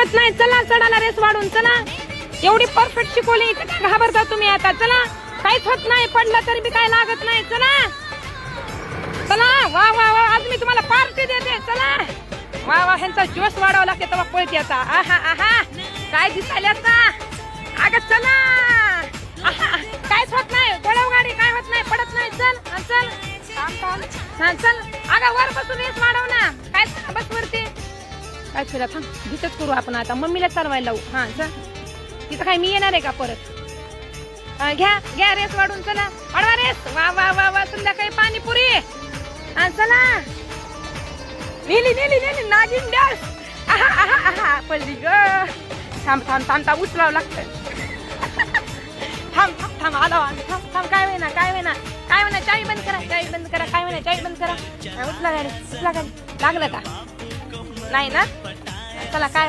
होत नाही, चला चढाला रेस वाढून चला. एवढी परफेक्ट शिकवली इथं काय घाबरता तुम्ही आता. चला काहीच होत नाही, पडलं तरी बी काय लागत नाही. चला चला. वा वा वा, आज मी तुम्हाला पार्टी देते. चला वा वा, ह्यांचा जोश वाढावा लागते तेव्हा पळते आता. आहा आहा, काय दिसायला आता. अगं चला, काहीच होत नाही, गोळाव गाडी काय होत नाही, पडत नाही. चल चल हा चल. अगं वर बसून रेस वाढव ना. काय बस वरती काय तुला थांब, तिथंच करू आपण आता. मम्मीला चालवायला लावू. हा चल, तिथं काय मी येणार आहे का परत. घ्या घ्या रेस वाढून. चला वाढवा रेस. वा वा वा वा, संध्याकाळी पाणीपुरी. हा चला. नेली नेली नेली नागिन डॅश. आहा आहा आहा, पडली ग. थांब थांब थांब थांब, उचलावं लागतं. थांब थांब थांब, आलो आम्ही. थांब थांब, काय होईना काय होईना काय होईना. चावी बंद करा, चावी बंद करा. काय होईना, चावी बंद करा. उचला गाडी, उचला गाडी. लागलं का नाही ना. चला काय